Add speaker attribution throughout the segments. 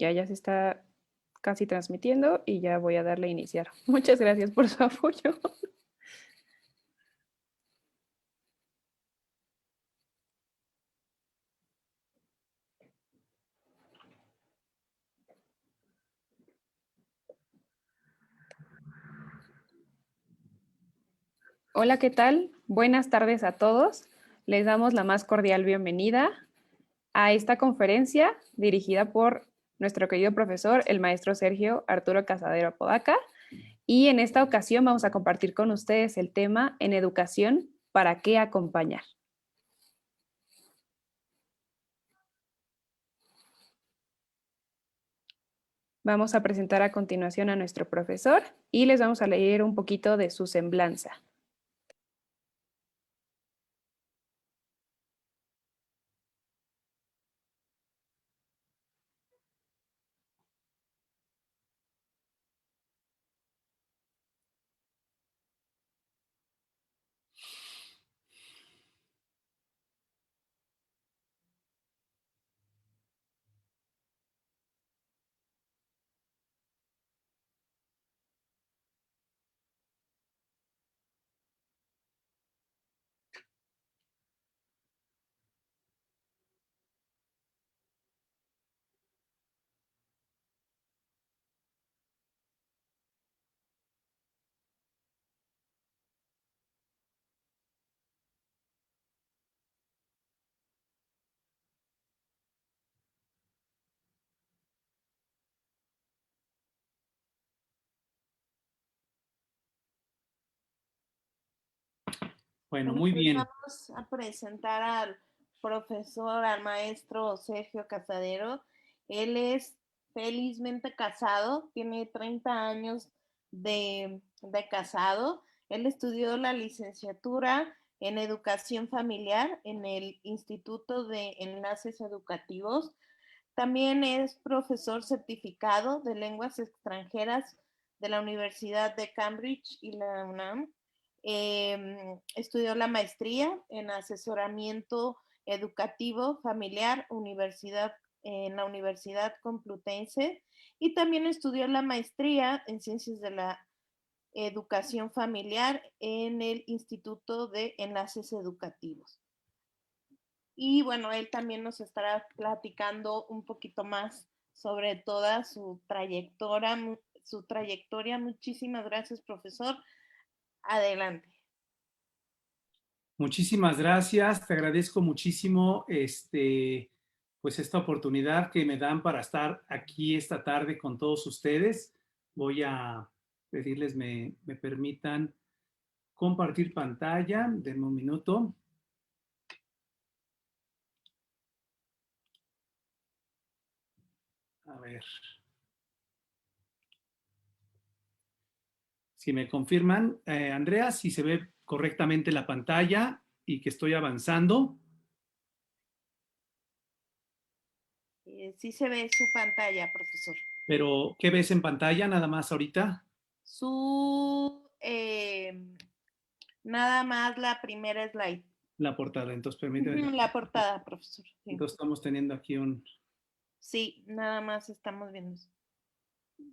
Speaker 1: Ya se está casi transmitiendo y ya voy a darle a iniciar. Muchas gracias por su apoyo. Hola, ¿qué tal? Buenas tardes a todos. Les damos la más cordial bienvenida a esta conferencia dirigida por nuestro querido profesor, el maestro Sergio Arturo Casadero Apodaca. Y en esta ocasión vamos a compartir con ustedes el tema en educación, ¿para qué acompañar? Vamos a presentar a continuación a nuestro profesor y les vamos a leer un poquito de su semblanza.
Speaker 2: Bueno,
Speaker 3: Bueno,
Speaker 2: muy
Speaker 3: pues
Speaker 2: bien.
Speaker 3: vamos a presentar al profesor, al maestro Sergio Casadero. Él es felizmente casado, tiene 30 años de casado. Él estudió la licenciatura en educación familiar en el Instituto de Enlaces Educativos. También es profesor certificado de lenguas extranjeras de la Universidad de Cambridge y la UNAM. Estudió la maestría en asesoramiento educativo familiar en la Universidad Complutense y también estudió la maestría en ciencias de la educación familiar en el Instituto de Enlaces Educativos. Y bueno, él también nos estará platicando un poquito más sobre toda su trayectoria. Muchísimas gracias, profesor. Adelante.
Speaker 2: Muchísimas gracias. Te agradezco muchísimo pues esta oportunidad que me dan para estar aquí esta tarde con todos ustedes. Voy a pedirles me permitan compartir pantalla. Denme un minuto. A ver. Si me confirman, Andrea, si se ve correctamente la pantalla y que estoy avanzando.
Speaker 3: Sí se ve su pantalla, profesor.
Speaker 2: Pero, ¿qué ves en pantalla nada más ahorita?
Speaker 3: Su, nada más la primera slide.
Speaker 2: La portada. Entonces, permíteme.
Speaker 3: La portada, profesor. Sí.
Speaker 2: Entonces, estamos teniendo aquí
Speaker 3: Sí, nada más estamos viendo eso.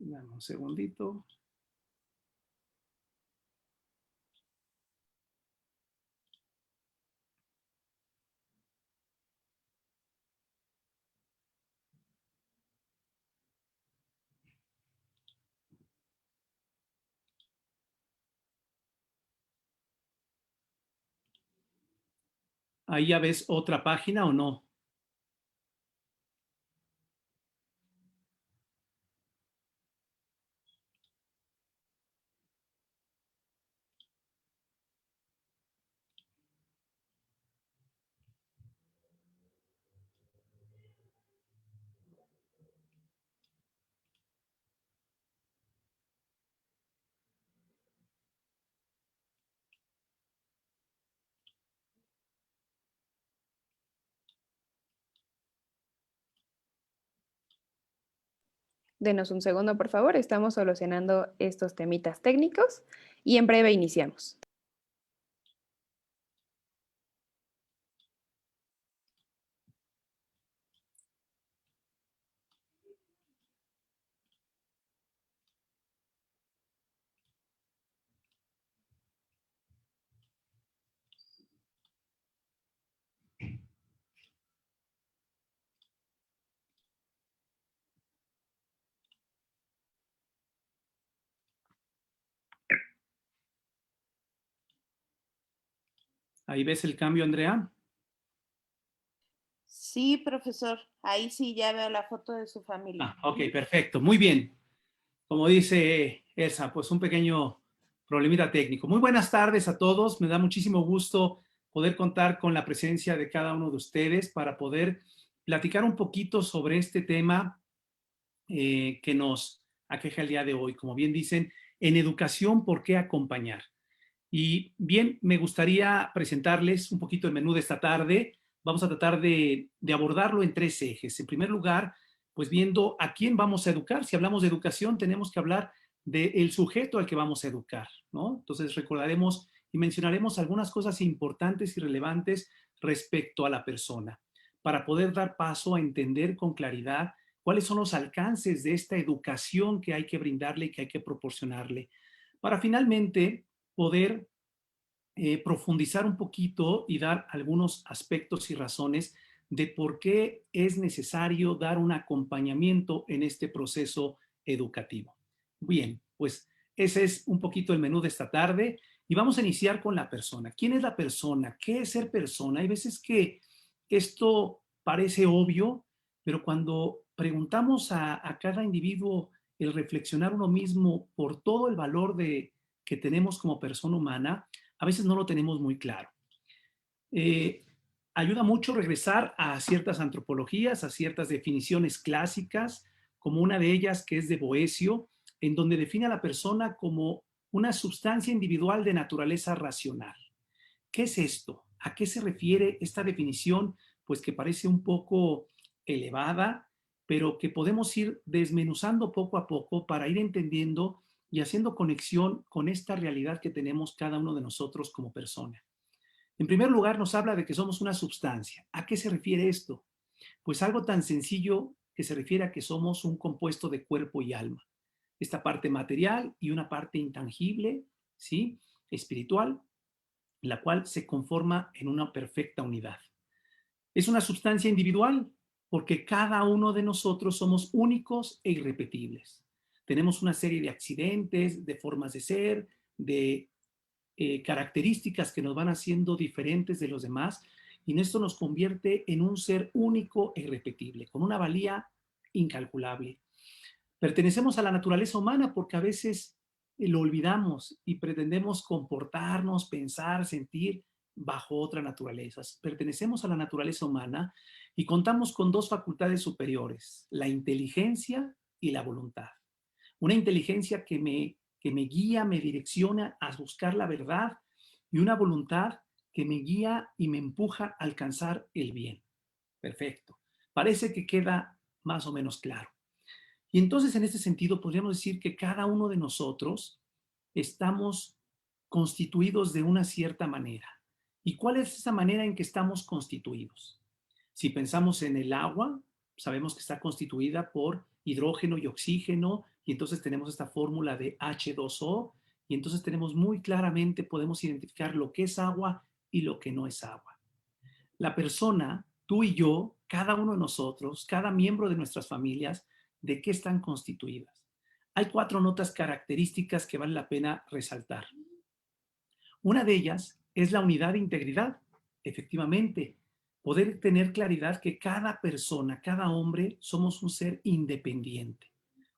Speaker 2: dame un segundito. Ahí ya ves otra página o no.
Speaker 1: Denos un segundo, por favor. Estamos solucionando estos temitas técnicos y en breve iniciamos.
Speaker 2: Ahí ves el cambio, Andrea.
Speaker 3: Sí, profesor. Ahí sí ya veo la foto de su familia.
Speaker 2: Ok, perfecto. Muy bien. Como dice Elsa, pues un pequeño problemita técnico. Muy buenas tardes a todos. Me da muchísimo gusto poder contar con la presencia de cada uno de ustedes para poder platicar un poquito sobre este tema que nos aqueja el día de hoy. Como bien dicen, en educación, ¿por qué acompañar? Y bien, me gustaría presentarles un poquito el menú de esta tarde. Vamos a tratar de abordarlo en tres ejes. En primer lugar, pues viendo a quién vamos a educar. Si hablamos de educación, tenemos que hablar del sujeto al que vamos a educar, ¿no? Entonces recordaremos y mencionaremos algunas cosas importantes y relevantes respecto a la persona, para poder dar paso a entender con claridad cuáles son los alcances de esta educación que hay que brindarle y que hay que proporcionarle, para finalmente poder profundizar un poquito y dar algunos aspectos y razones de por qué es necesario dar un acompañamiento en este proceso educativo. Bien, pues ese es un poquito el menú de esta tarde y vamos a iniciar con la persona. ¿Quién es la persona? ¿Qué es ser persona? Hay veces que esto parece obvio, pero cuando preguntamos a cada individuo el reflexionar uno mismo por todo el valor que tenemos como persona humana, a veces no lo tenemos muy claro. Eh, Ayuda mucho regresar a ciertas antropologías, a ciertas definiciones clásicas, como una de ellas que es de Boecio, en donde define a la persona como una sustancia individual de naturaleza racional. ¿Qué es esto? ¿A qué se refiere esta definición? Pues que parece un poco elevada, pero que podemos ir desmenuzando poco a poco para ir entendiendo y haciendo conexión con esta realidad que tenemos cada uno de nosotros como persona. En primer lugar, nos habla de que somos una sustancia. ¿A qué se refiere esto? Pues algo tan sencillo que se refiere a que somos un compuesto de cuerpo y alma. Esta parte material y una parte intangible, ¿sí? Espiritual, la cual se conforma en una perfecta unidad. Es una sustancia individual porque cada uno de nosotros somos únicos e irrepetibles. Tenemos una serie de accidentes, de formas de ser, de características que nos van haciendo diferentes de los demás y esto nos convierte en un ser único e irrepetible, con una valía incalculable. Pertenecemos a la naturaleza humana porque a veces lo olvidamos y pretendemos comportarnos, pensar, sentir bajo otra naturaleza. Pertenecemos a la naturaleza humana y contamos con dos facultades superiores, la inteligencia y la voluntad. Una inteligencia que me guía, me direcciona a buscar la verdad y una voluntad que me guía y me empuja a alcanzar el bien. Perfecto. Parece que queda más o menos claro. Y entonces, en este sentido, podríamos decir que cada uno de nosotros estamos constituidos de una cierta manera. ¿Y cuál es esa manera en que estamos constituidos? Si pensamos en el agua, sabemos que está constituida por hidrógeno y oxígeno, y entonces tenemos esta fórmula de H2O, y entonces tenemos muy claramente, podemos identificar lo que es agua y lo que no es agua. La persona, tú y yo, cada uno de nosotros, cada miembro de nuestras familias, ¿de qué están constituidas? Hay 4 notas características que vale la pena resaltar. Una de ellas es la unidad de integridad. Efectivamente, poder tener claridad que cada persona, cada hombre, somos un ser independiente,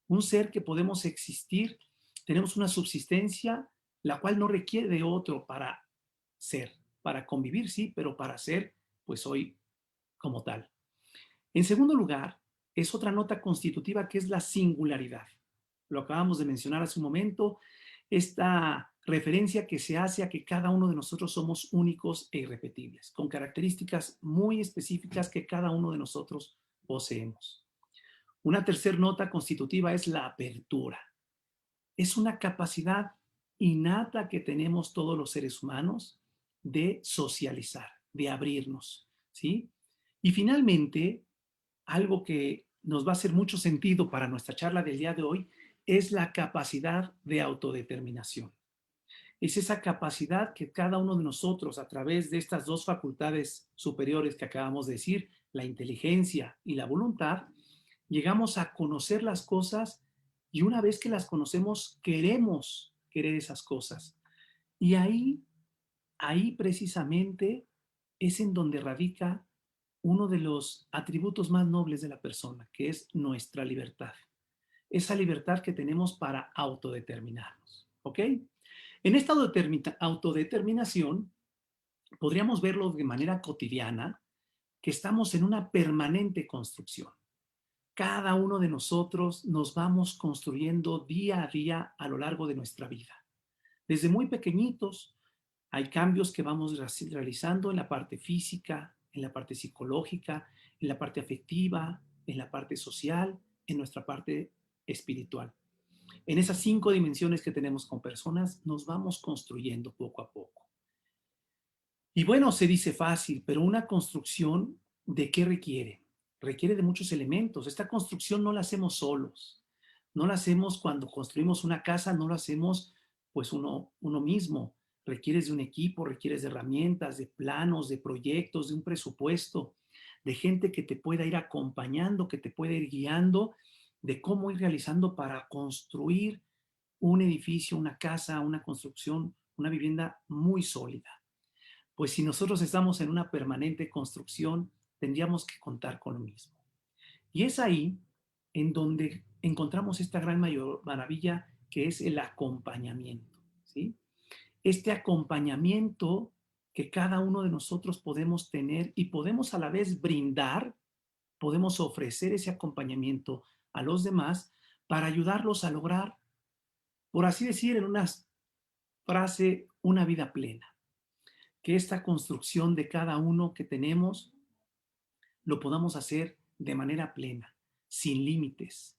Speaker 2: un ser que podemos existir, tenemos una subsistencia, la cual no requiere de otro para ser, para convivir, sí, pero para ser, pues hoy como tal. En segundo lugar, es otra nota constitutiva que es la singularidad. Lo acabamos de mencionar hace un momento, esta referencia que se hace a que cada uno de nosotros somos únicos e irrepetibles, con características muy específicas que cada uno de nosotros poseemos. Una tercera nota constitutiva es la apertura. Es una capacidad innata que tenemos todos los seres humanos de socializar, de abrirnos, ¿sí? Y finalmente, algo que nos va a hacer mucho sentido para nuestra charla del día de hoy es la capacidad de autodeterminación. Es esa capacidad que cada uno de nosotros, a través de estas dos facultades superiores que acabamos de decir, la inteligencia y la voluntad, llegamos a conocer las cosas y una vez que las conocemos, queremos querer esas cosas. Y ahí ahí precisamente es en donde radica uno de los atributos más nobles de la persona, que es nuestra libertad. Esa libertad que tenemos para autodeterminarnos. ¿Ok? En esta autodeterminación, podríamos verlo de manera cotidiana, que estamos en una permanente construcción. Cada uno de nosotros nos vamos construyendo día a día a lo largo de nuestra vida. Desde muy pequeñitos hay cambios que vamos realizando en la parte física, en la parte psicológica, en la parte afectiva, en la parte social, en nuestra parte espiritual. En esas 5 dimensiones que tenemos con personas, nos vamos construyendo poco a poco. Y bueno, se dice fácil, pero una construcción, ¿de qué requiere? Requiere de muchos elementos. Esta construcción no la hacemos solos. No la hacemos cuando construimos una casa, no lo hacemos pues uno mismo. Requieres de un equipo, requieres de herramientas, de planos, de proyectos, de un presupuesto, de gente que te pueda ir acompañando, que te pueda ir guiando, de cómo ir realizando para construir un edificio, una casa, una construcción, una vivienda muy sólida. Pues si nosotros estamos en una permanente construcción, tendríamos que contar con lo mismo. Y es ahí en donde encontramos esta gran maravilla que es el acompañamiento, ¿sí? Este acompañamiento que cada uno de nosotros podemos tener y podemos a la vez brindar, podemos ofrecer ese acompañamiento a los demás para ayudarlos a lograr, por así decir, en una frase, una vida plena. Que esta construcción de cada uno que tenemos lo podamos hacer de manera plena, sin límites.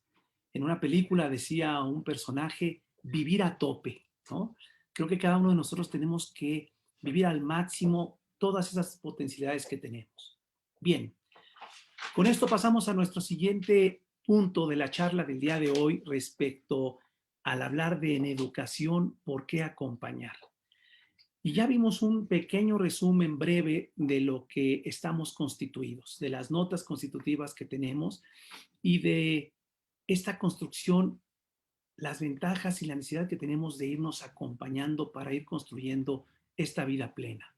Speaker 2: En una película decía un personaje, vivir a tope, ¿no? Creo que cada uno de nosotros tenemos que vivir al máximo todas esas potencialidades que tenemos. Bien, con esto pasamos a nuestro siguiente punto de la charla del día de hoy respecto al hablar de en educación, ¿por qué acompañar? Y ya vimos un pequeño resumen breve de lo que estamos constituidos, de las notas constitutivas que tenemos y de esta construcción, las ventajas y la necesidad que tenemos de irnos acompañando para ir construyendo esta vida plena.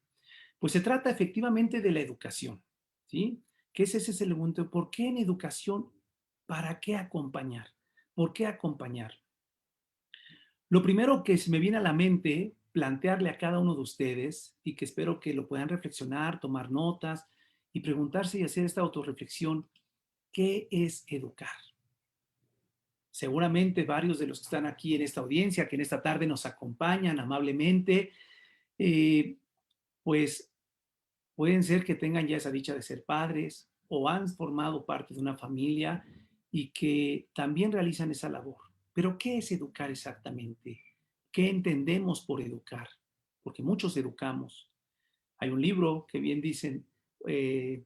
Speaker 2: Pues se trata efectivamente de la educación, ¿sí? ¿Qué es ese elemento? ¿Por qué en educación? ¿Para qué acompañar? ¿Por qué acompañar? Lo primero que se me viene a la mente plantearle a cada uno de ustedes y que espero que lo puedan reflexionar, tomar notas y preguntarse y hacer esta autorreflexión, ¿qué es educar? Seguramente varios de los que están aquí en esta audiencia, que en esta tarde nos acompañan amablemente, eh, pues pueden ser que tengan ya esa dicha de ser padres o han formado parte de una familia y que también realizan esa labor. Pero ¿qué es educar exactamente? ¿Qué entendemos por educar? Porque muchos educamos. Hay un libro que bien dicen eh,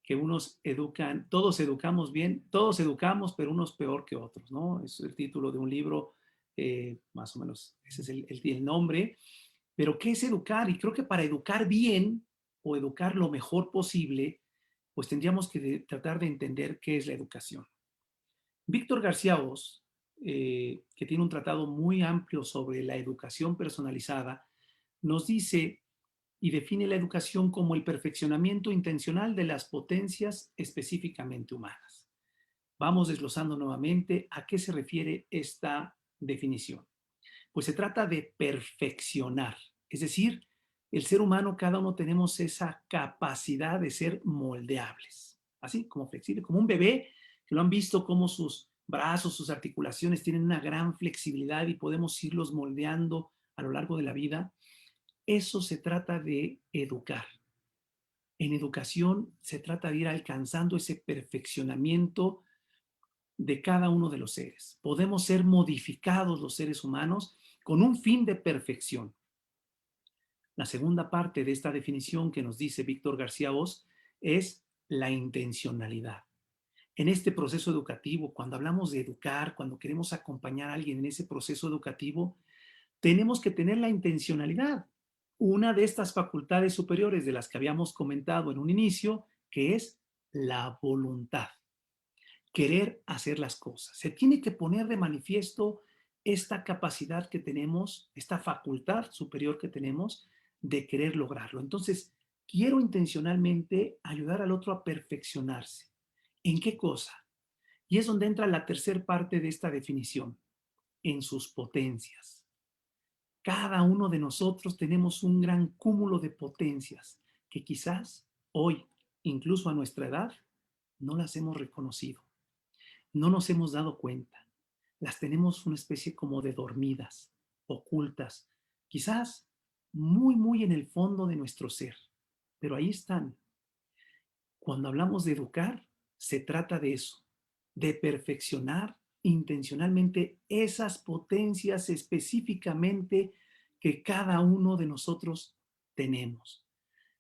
Speaker 2: que unos educan, todos educamos bien, todos educamos, pero unos peor que otros, ¿no? Es el título de un libro, más o menos, ese es el nombre. Pero ¿qué es educar? Y creo que para educar bien o educar lo mejor posible, pues tendríamos que tratar de entender qué es la educación. Víctor García Oz, que tiene un tratado muy amplio sobre la educación personalizada, nos dice y define la educación como el perfeccionamiento intencional de las potencias específicamente humanas. Vamos desglosando nuevamente a qué se refiere esta definición. Pues se trata de perfeccionar, es decir, el ser humano, cada uno tenemos esa capacidad de ser moldeables, así como flexible, como un bebé, que lo han visto como sus brazos, sus articulaciones tienen una gran flexibilidad y podemos irlos moldeando a lo largo de la vida. Eso se trata de educar. En educación se trata de ir alcanzando ese perfeccionamiento de cada uno de los seres. Podemos ser modificados los seres humanos con un fin de perfección. La segunda parte de esta definición que nos dice Víctor García Oz es la intencionalidad. En este proceso educativo, cuando hablamos de educar, cuando queremos acompañar a alguien en ese proceso educativo, tenemos que tener la intencionalidad. Una de estas facultades superiores de las que habíamos comentado en un inicio, que es la voluntad. Querer hacer las cosas. Se tiene que poner de manifiesto esta capacidad que tenemos, esta facultad superior que tenemos de querer lograrlo. Entonces, quiero intencionalmente ayudar al otro a perfeccionarse. ¿En qué cosa? Y es donde entra la tercera parte de esta definición, en sus potencias. Cada uno de nosotros tenemos un gran cúmulo de potencias que quizás hoy, incluso a nuestra edad, no las hemos reconocido, no nos hemos dado cuenta. Las tenemos una especie como de dormidas, ocultas, quizás muy, muy en el fondo de nuestro ser, pero ahí están. Cuando hablamos de educar, se trata de eso, de perfeccionar intencionalmente esas potencias específicamente que cada uno de nosotros tenemos.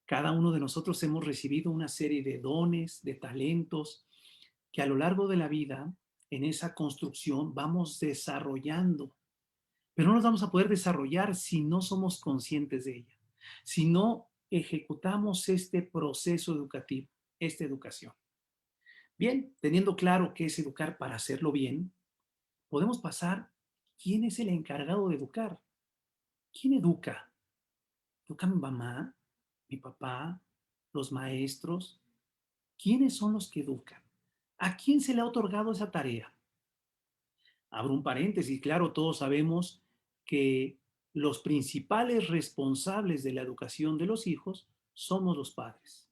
Speaker 2: Cada uno de nosotros hemos recibido una serie de dones, de talentos, que a lo largo de la vida, en esa construcción, vamos desarrollando. Pero no nos vamos a poder desarrollar si no somos conscientes de ella, si no ejecutamos este proceso educativo, esta educación. Bien, teniendo claro qué es educar para hacerlo bien, podemos pasar, ¿quién es el encargado de educar? ¿Quién educa? ¿Educa mi mamá, mi papá, los maestros? ¿Quiénes son los que educan? ¿A quién se le ha otorgado esa tarea? Abro un paréntesis, claro, todos sabemos que los principales responsables de la educación de los hijos somos los padres.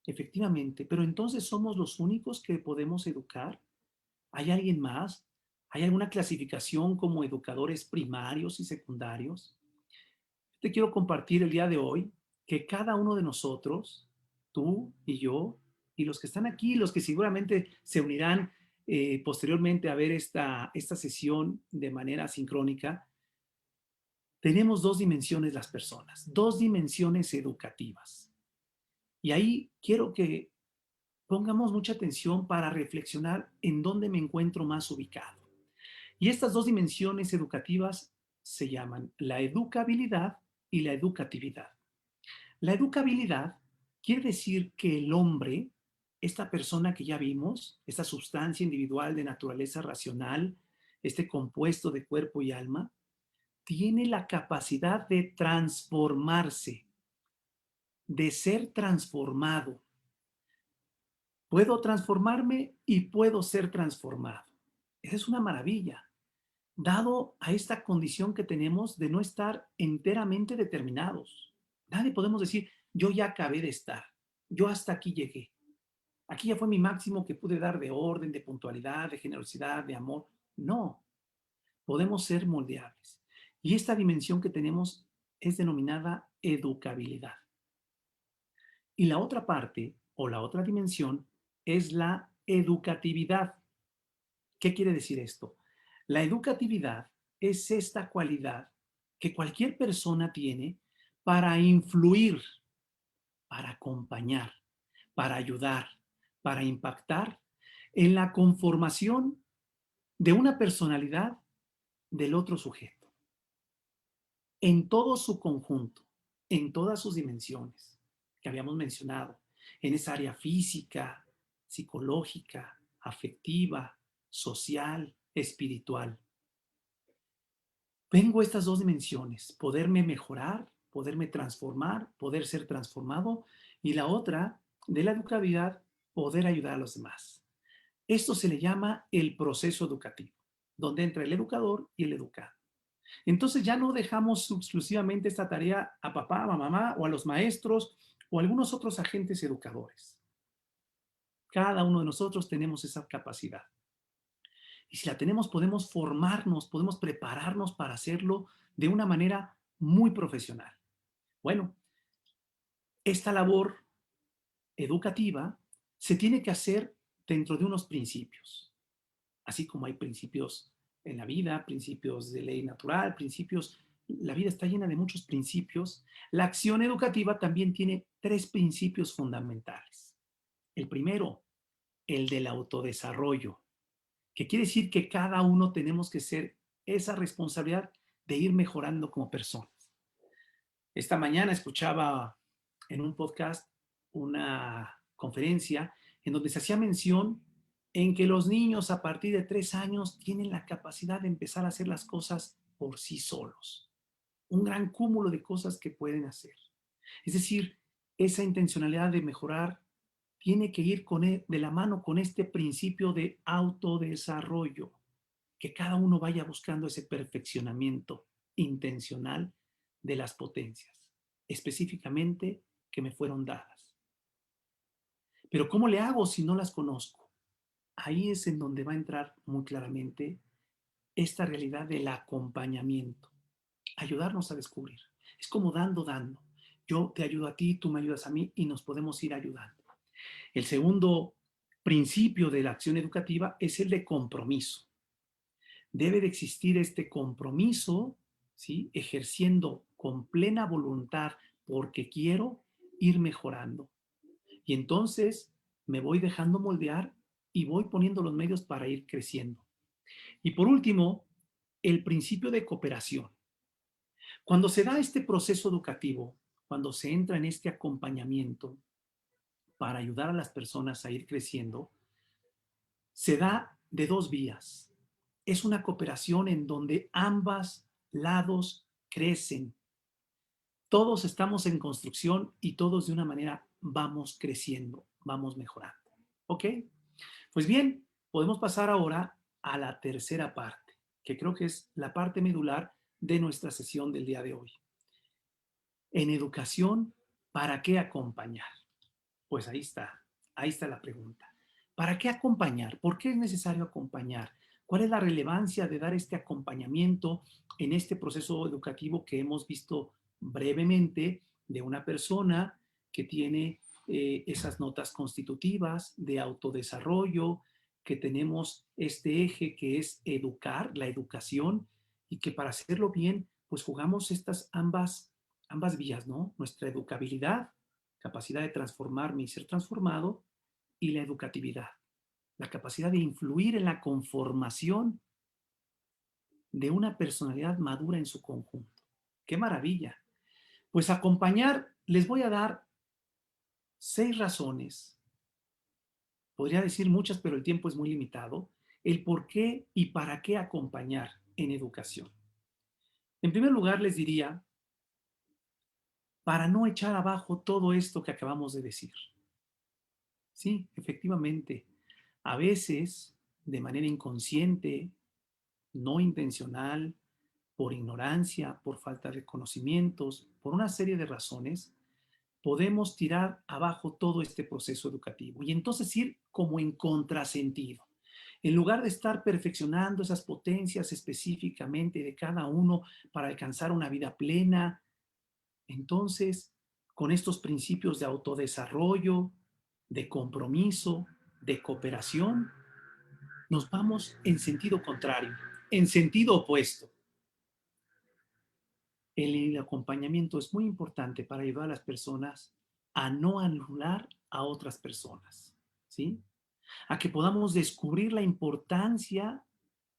Speaker 2: Efectivamente, pero entonces somos los únicos que podemos educar. ¿Hay alguien más? ¿Hay alguna clasificación como educadores primarios y secundarios? Te quiero compartir el día de hoy que cada uno de nosotros, tú y yo, y los que están aquí, los que seguramente se unirán posteriormente a ver esta sesión de manera sincrónica, tenemos dos dimensiones las personas, dos dimensiones educativas. Y ahí quiero que pongamos mucha atención para reflexionar en dónde me encuentro más ubicado. Y estas dos dimensiones educativas se llaman la educabilidad y la educatividad. La educabilidad quiere decir que el hombre, esta persona que ya vimos, esta sustancia individual de naturaleza racional, este compuesto de cuerpo y alma, tiene la capacidad de transformarse, de ser transformado. Puedo transformarme y puedo ser transformado. Esa es una maravilla, dado a esta condición que tenemos de no estar enteramente determinados. Nadie podemos decir, yo ya acabé de estar, yo hasta aquí llegué. Aquí ya fue mi máximo que pude dar de orden, de puntualidad, de generosidad, de amor. No, podemos ser moldeables. Y esta dimensión que tenemos es denominada educabilidad. Y la otra parte, o la otra dimensión, es la educatividad. ¿Qué quiere decir esto? La educatividad es esta cualidad que cualquier persona tiene para influir, para acompañar, para ayudar, para impactar en la conformación de una personalidad del otro sujeto, en todo su conjunto, en todas sus dimensiones que habíamos mencionado, en esa área física, psicológica, afectiva, social, espiritual. Tengo estas dos dimensiones, poderme mejorar, poderme transformar, poder ser transformado, y la otra, de la educabilidad, poder ayudar a los demás. Esto se le llama el proceso educativo, donde entra el educador y el educado. Entonces ya no dejamos exclusivamente esta tarea a papá, a mamá o a los maestros o a algunos otros agentes educadores. Cada uno de nosotros tenemos esa capacidad. Y si la tenemos, podemos formarnos, podemos prepararnos para hacerlo de una manera muy profesional. Bueno, esta labor educativa se tiene que hacer dentro de unos principios. Así como hay principios en la vida, principios de ley natural, principios, la vida está llena de muchos principios. La acción educativa también tiene tres principios fundamentales. El primero, el del autodesarrollo, que quiere decir que cada uno tenemos que ser esa responsabilidad de ir mejorando como personas. Esta mañana escuchaba en un podcast una conferencia en donde se hacía mención en que los niños a partir de 3 años tienen la capacidad de empezar a hacer las cosas por sí solos. Un gran cúmulo de cosas que pueden hacer. Es decir, esa intencionalidad de mejorar tiene que ir de la mano con este principio de autodesarrollo, que cada uno vaya buscando ese perfeccionamiento intencional de las potencias, específicamente que me fueron dadas. Pero ¿cómo le hago si no las conozco? Ahí es en donde va a entrar muy claramente esta realidad del acompañamiento, ayudarnos a descubrir. Es como dando. Yo te ayudo a ti, tú me ayudas a mí y nos podemos ir ayudando. El segundo principio de la acción educativa es el de compromiso. Debe de existir este compromiso, ¿sí? Ejerciendo con plena voluntad porque quiero ir mejorando. Y entonces me voy dejando moldear y voy poniendo los medios para ir creciendo. Y por último, el principio de cooperación. Cuando se da este proceso educativo, cuando se entra en este acompañamiento para ayudar a las personas a ir creciendo, se da de dos vías. Es una cooperación en donde ambos lados crecen. Todos estamos en construcción y todos de una manera vamos creciendo, vamos mejorando. ¿Ok? Pues bien, podemos pasar ahora a la tercera parte, que creo que es la parte medular de nuestra sesión del día de hoy. En educación, ¿para qué acompañar? Pues ahí está la pregunta. ¿Para qué acompañar? ¿Por qué es necesario acompañar? ¿Cuál es la relevancia de dar este acompañamiento en este proceso educativo que hemos visto brevemente de una persona que tiene esas notas constitutivas de autodesarrollo, que tenemos este eje que es educar, la educación, y que para hacerlo bien, pues jugamos estas ambas vías, ¿no? Nuestra educabilidad, capacidad de transformarme y ser transformado, y la educatividad, la capacidad de influir en la conformación de una personalidad madura en su conjunto. ¡Qué maravilla! Pues acompañar, les voy a dar 6 razones, podría decir muchas, pero el tiempo es muy limitado, el por qué y para qué acompañar en educación. En primer lugar, les diría, para no echar abajo todo esto que acabamos de decir. Sí, efectivamente, a veces, de manera inconsciente, no intencional, por ignorancia, por falta de conocimientos, por una serie de razones, podemos tirar abajo todo este proceso educativo y entonces ir como en contrasentido. En lugar de estar perfeccionando esas potencias específicamente de cada uno para alcanzar una vida plena, entonces con estos principios de autodesarrollo, de compromiso, de cooperación, nos vamos en sentido contrario, en sentido opuesto. El acompañamiento es muy importante para ayudar a las personas a no anular a otras personas, ¿sí? A que podamos descubrir la importancia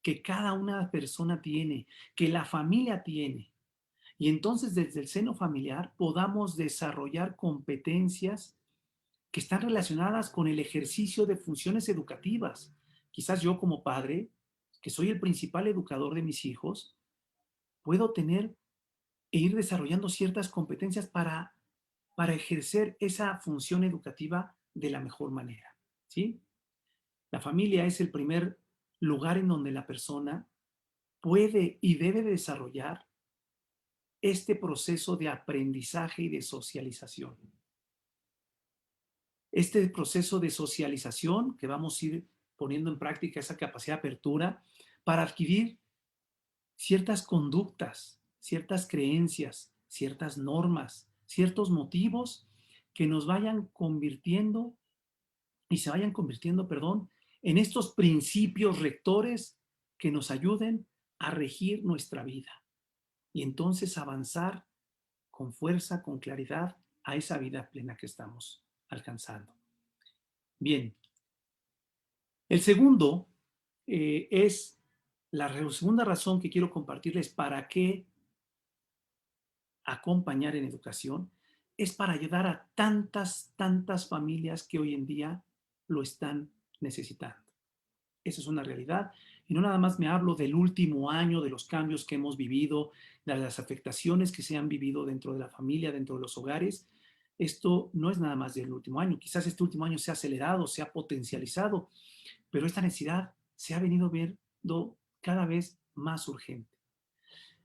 Speaker 2: que cada una persona tiene, que la familia tiene. Y entonces desde el seno familiar podamos desarrollar competencias que están relacionadas con el ejercicio de funciones educativas. Quizás yo como padre, que soy el principal educador de mis hijos, puedo tener e ir desarrollando ciertas competencias para ejercer esa función educativa de la mejor manera, ¿sí? La familia es el primer lugar en donde la persona puede y debe desarrollar este proceso de aprendizaje y de socialización. Este proceso de socialización que vamos a ir poniendo en práctica esa capacidad de apertura para adquirir ciertas conductas, ciertas creencias, ciertas normas, ciertos motivos que nos vayan convirtiendo y se vayan convirtiendo, perdón, en estos principios rectores que nos ayuden a regir nuestra vida y entonces avanzar con fuerza, con claridad a esa vida plena que estamos alcanzando. Bien, el segundo es la segunda razón que quiero compartirles para qué acompañar en educación, es para ayudar a tantas familias que hoy en día lo están necesitando. esa es una realidad. Y no nada más me hablo del último año, de los cambios que hemos vivido, de las afectaciones que se han vivido dentro de la familia, dentro de los hogares. Esto no es nada más del último año. Quizás este último año se ha acelerado, se ha potencializado, pero esta necesidad se ha venido viendo cada vez más urgente.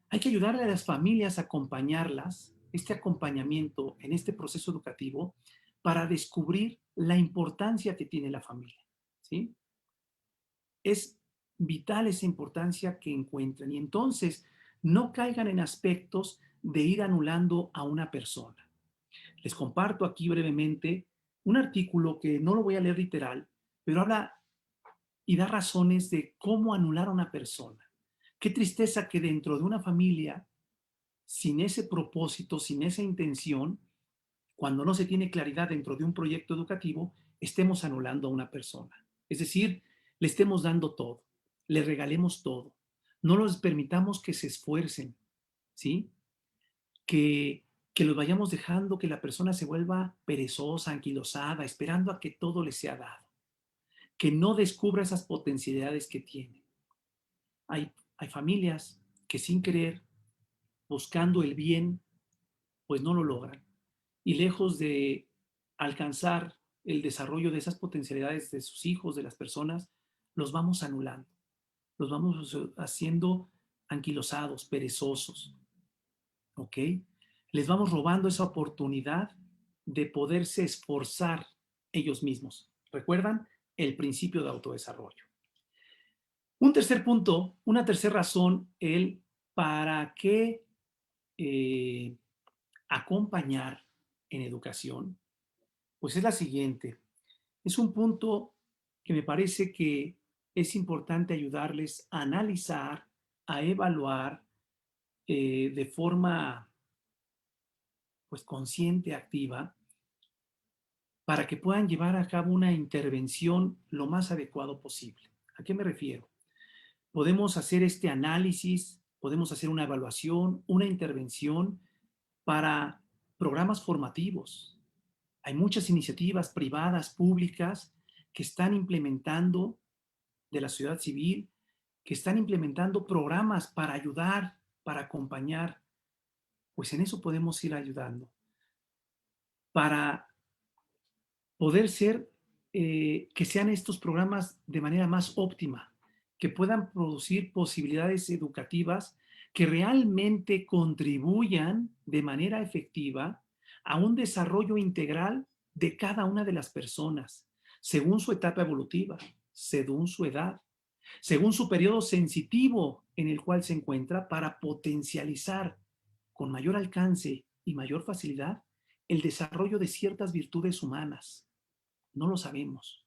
Speaker 2: Hay que ayudarle a las familias a acompañarlas, este acompañamiento en este proceso educativo, para descubrir la importancia que tiene la familia, ¿sí? Es vital esa importancia que encuentren y entonces no caigan en aspectos de ir anulando a una persona. Les comparto aquí brevemente un artículo que no lo voy a leer literal, pero habla y da razones de cómo anular a una persona. Qué tristeza que dentro de una familia, sin ese propósito, sin esa intención, cuando no se tiene claridad dentro de un proyecto educativo, estemos anulando a una persona. Es decir, le estemos dando todo, le regalemos todo, no les permitamos que se esfuercen, ¿sí? Que, que los vayamos dejando que la persona se vuelva perezosa, anquilosada, esperando a que todo le sea dado, que no descubra esas potencialidades que tiene. Hay familias que sin querer, buscando el bien, pues no lo logran. Y lejos de alcanzar el desarrollo de esas potencialidades de sus hijos, de las personas, los vamos anulando, los vamos haciendo anquilosados, perezosos, ¿ok? Les vamos robando esa oportunidad de poderse esforzar ellos mismos. ¿Recuerdan? El principio de autodesarrollo. Un tercer punto, una tercera razón, el para qué eh, acompañar en educación, pues es la siguiente. Es un punto que me parece que es importante ayudarles a analizar, a evaluar de forma pues consciente, activa, para que puedan llevar a cabo una intervención lo más adecuado posible. ¿A qué me refiero? Podemos hacer este análisis, podemos hacer una evaluación, una intervención para programas formativos. Hay muchas iniciativas privadas, públicas, que están implementando de la sociedad civil, que están implementando programas para ayudar, para acompañar. Pues en eso podemos ir ayudando. Para poder ser, que sean estos programas de manera más óptima, que puedan producir posibilidades educativas que realmente contribuyan de manera efectiva a un desarrollo integral de cada una de las personas, según su etapa evolutiva, según su edad, según su periodo sensitivo en el cual se encuentra, para potencializar con mayor alcance y mayor facilidad el desarrollo de ciertas virtudes humanas. No lo sabemos,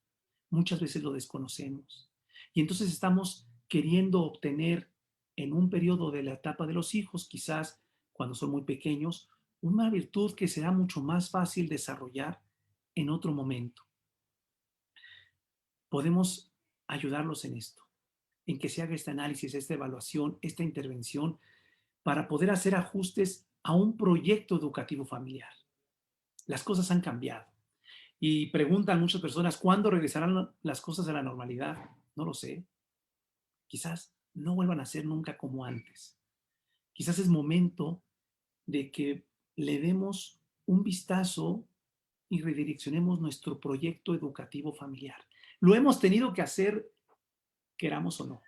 Speaker 2: muchas veces lo desconocemos. Y entonces estamos queriendo obtener en un periodo de la etapa de los hijos, quizás cuando son muy pequeños, una virtud que será mucho más fácil desarrollar en otro momento. Podemos ayudarlos en esto, en que se haga este análisis, esta evaluación, esta intervención, para poder hacer ajustes a un proyecto educativo familiar. Las cosas han cambiado. Y preguntan muchas personas, ¿cuándo regresarán las cosas a la normalidad? No lo sé. Quizás no vuelvan a ser nunca como antes. Quizás es momento de que le demos un vistazo y redireccionemos nuestro proyecto educativo familiar. Lo hemos tenido que hacer, queramos o no.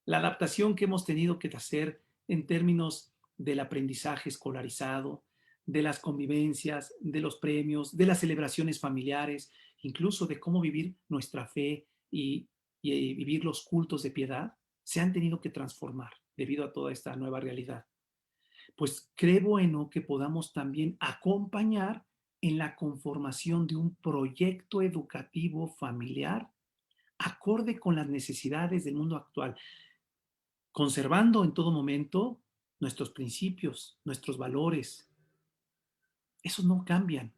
Speaker 2: La adaptación que hemos tenido que hacer en términos del aprendizaje escolarizado, de las convivencias, de los premios, de las celebraciones familiares, incluso de cómo vivir nuestra fe y vivir los cultos de piedad, se han tenido que transformar debido a toda esta nueva realidad. Pues creo bueno que podamos también acompañar en la conformación de un proyecto educativo familiar acorde con las necesidades del mundo actual, conservando en todo momento nuestros principios, nuestros valores. Esos no cambian.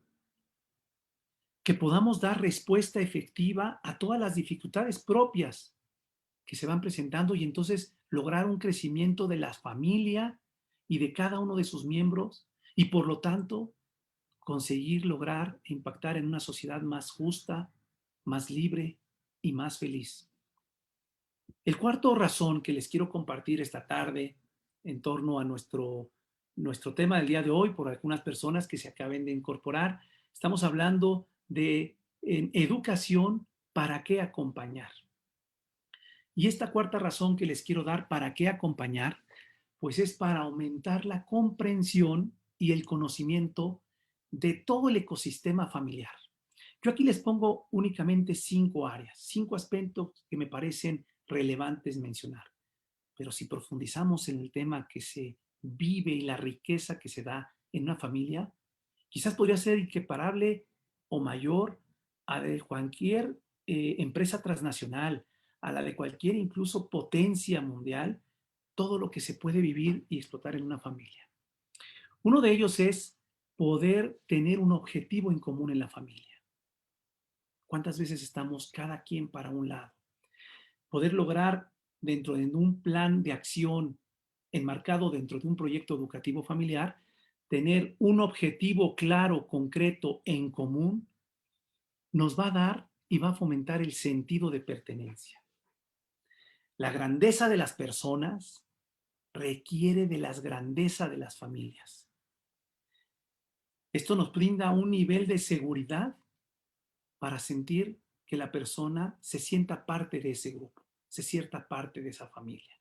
Speaker 2: Que podamos dar respuesta efectiva a todas las dificultades propias que se van presentando y entonces lograr un crecimiento de la familia y de cada uno de sus miembros y por lo tanto conseguir lograr impactar en una sociedad más justa, más libre y más feliz. El cuarto razón que les quiero compartir esta tarde en torno a nuestro tema del día de hoy, por algunas personas que se acaben de incorporar, estamos hablando de educación, ¿para qué acompañar? Y esta cuarta razón que les quiero dar, ¿para qué acompañar? Pues es para aumentar la comprensión y el conocimiento de todo el ecosistema familiar. Yo aquí les pongo únicamente 5 áreas, 5 aspectos que me parecen relevantes mencionar. Pero si profundizamos en el tema que se vive y la riqueza que se da en una familia, quizás podría ser equiparable o mayor a la de cualquier empresa transnacional, a la de cualquier incluso potencia mundial, todo lo que se puede vivir y explotar en una familia. Uno de ellos es poder tener un objetivo en común en la familia. ¿Cuántas veces estamos cada quien para un lado? Poder lograr dentro de un plan de acción enmarcado dentro de un proyecto educativo familiar, tener un objetivo claro, concreto, en común, nos va a dar y va a fomentar el sentido de pertenencia. La grandeza de las personas requiere de la grandeza de las familias. Esto nos brinda un nivel de seguridad para sentir que la persona se sienta parte de ese grupo, se sienta parte de esa familia.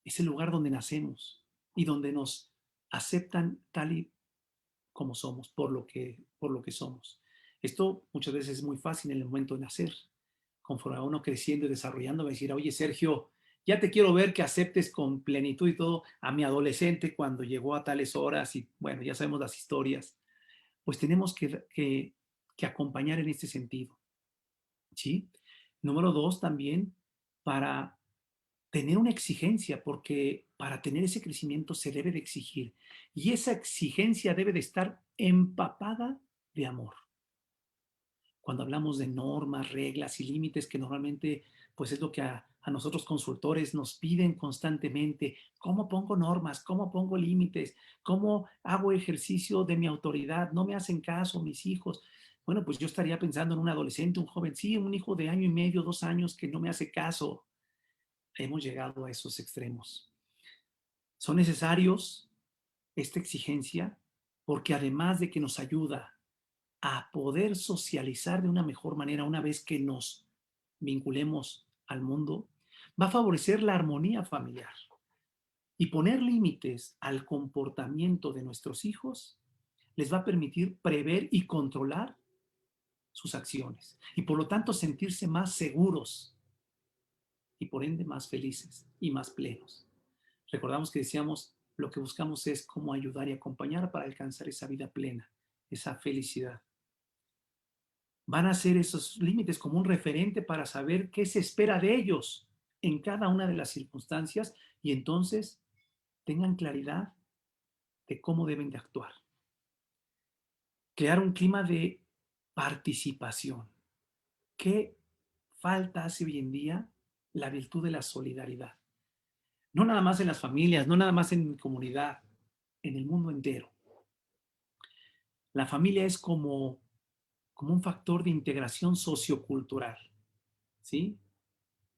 Speaker 2: Es el lugar donde nacemos y donde nos aceptan tal y como somos, por lo que somos. Esto muchas veces es muy fácil en el momento de nacer. Conforme a uno creciendo y desarrollando, va a decir, oye, Sergio, ya te quiero ver que aceptes con plenitud y todo a mi adolescente cuando llegó a tales horas y bueno, ya sabemos las historias. Pues tenemos que acompañar en este sentido, ¿sí? Número dos, también para tener una exigencia, porque para tener ese crecimiento se debe de exigir y esa exigencia debe de estar empapada de amor. Cuando hablamos de normas, reglas y límites, que normalmente pues es lo que a nosotros consultores nos piden constantemente, ¿cómo pongo normas? ¿Cómo pongo límites? ¿Cómo hago ejercicio de mi autoridad? No me hacen caso mis hijos. Bueno, pues yo estaría pensando en un adolescente, un joven, sí, un hijo de año y medio, 2 años que no me hace caso. Hemos llegado a esos extremos. Son necesarios esta exigencia porque además de que nos ayuda a poder socializar de una mejor manera una vez que nos vinculemos al mundo, va a favorecer la armonía familiar y poner límites al comportamiento de nuestros hijos les va a permitir prever y controlar sus acciones y por lo tanto sentirse más seguros y por ende más felices y más plenos. Recordamos que decíamos, lo que buscamos es cómo ayudar y acompañar para alcanzar esa vida plena, esa felicidad. Van a ser esos límites como un referente para saber qué se espera de ellos en cada una de las circunstancias y entonces tengan claridad de cómo deben de actuar. Crear un clima de participación. ¿Qué falta hace hoy en día? La virtud de la solidaridad. No nada más en las familias, no nada más en mi comunidad, en el mundo entero. La familia es como un factor de integración sociocultural, ¿sí?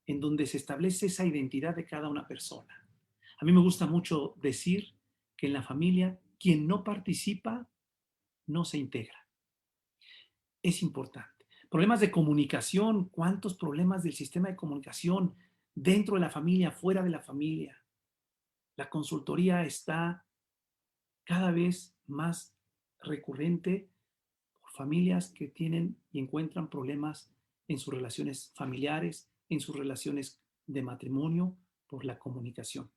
Speaker 2: En donde se establece esa identidad de cada una persona. A mí me gusta mucho decir que en la familia quien no participa no se integra. Es importante. Problemas de comunicación, ¿cuántos problemas del sistema de comunicación dentro de la familia, fuera de la familia? La consultoría está cada vez más recurrente por familias que tienen y encuentran problemas en sus relaciones familiares, en sus relaciones de matrimonio, por la comunicación.